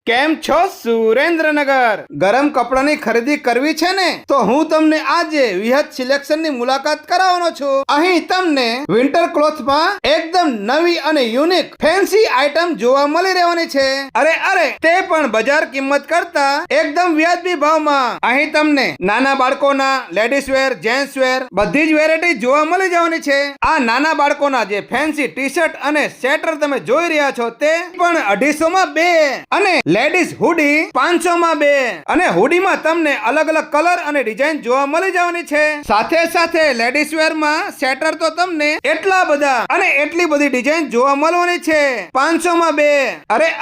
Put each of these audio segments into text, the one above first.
કેમ છો સુરેન્દ્રનગર? ગરમ કપડાની ખરીદી કરવી છે ને તો હું તમને આજે વિહત સિલેક્શનની મુલાકાત કરાવવાનો છું. અહીં તમને વિન્ટર ક્લોથમાં એકદમ નવી અને યુનિક ફેન્સી આઇટમ જોવા મળી રહેવાની છે. અરે તે પણ બજાર કિંમત કરતા એકદમ વ્યાજબી ભાવમાં. અહીં તમને નાના બાળકોના લેડીઝ વેર, જેન્ટ્સ વેર બધી જ વેરાયટી જોવા મળી જવાની છે. આ નાના બાળકોના જે ફેન્સી ટી શર્ટ અને સ્વેટર તમે જોઈ રહ્યા છો તે પણ 250 માં 2 અને લેડીઝ હુડી 500 માં 2 અને હુડીમાં તમને અલગ અલગ કલર અને ડિઝાઇન જોવા મળી જવાની છે. સાથે લેડીઝ વેર માં સ્વેટર તો તમને એટલા બધા અને એટલી બધી ડિઝાઇન જોવા મળવાની છે 500 માં 2.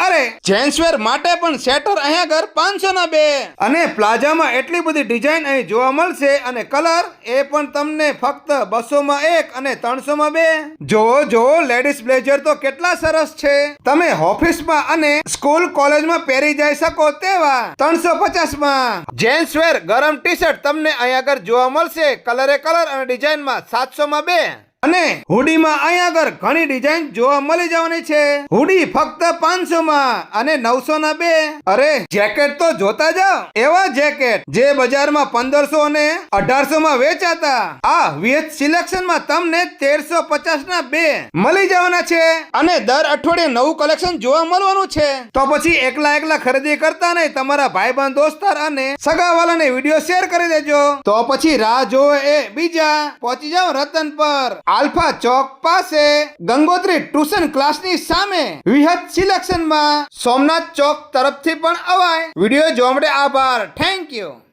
અરે જેન્ટ્સ વેર માટે પણ સ્વેટર અહીંયા આગળ 500 ના 2 અને પ્લાઝામાં એટલી બધી ડિઝાઇન અહીં જોવા મળશે અને કલર એ પણ તમને ફક્ત 200 માં 1 અને 300 માં 2. જોવો લેડીઝ બ્લેઝર તો કેટલા સરસ છે. તમે ઓફિસમાં અને સ્કૂલ કોલેજમાં પહેરી જઈ શકો તેવા 350 માં. જેન્ટ્સ વેર ગરમ ટી શર્ટ તમને અહીંયા આગળ જોવા મળશે કલર અને ડિઝાઇનમાં 700 માં 2 અને હુડીમાં અહીંયા આગળ ઘણી ડિઝાઇન જોવા મળી જવાની છે. હુડી ફક્ત 500 માં અને 900 ના 2. અરે જેકેટ તો જોતા જાઓ. એવા જેકેટ જે બજારમાં 1500 અને 1800 માં વેચાતા આ વિહત સિલેક્શન માં તમને 1350 ના 2 મળી જવાના છે અને દર અઠવાડિયે નવું કલેક્શન જોવા મળવાનું છે. તો પછી એકલા ખરીદી કરતા નહીં, તમારા ભાઈબંધ, દોસ્તાર અને સગાવાલાને વિડીયો શેર કરી દેજો. તો પછી રાહ જોવે એ બીજા પહોંચી જાઓ રતન પર, આલ્ફા ચોક પાસે, ગંગોત્રી ટ્યુશન ક્લાસની સામે વિહત સિલેક્શનમાં. સોમનાથ ચોક તરફથી પણ અવાય. વિડીયો જોવા માટે આભાર. Thank you.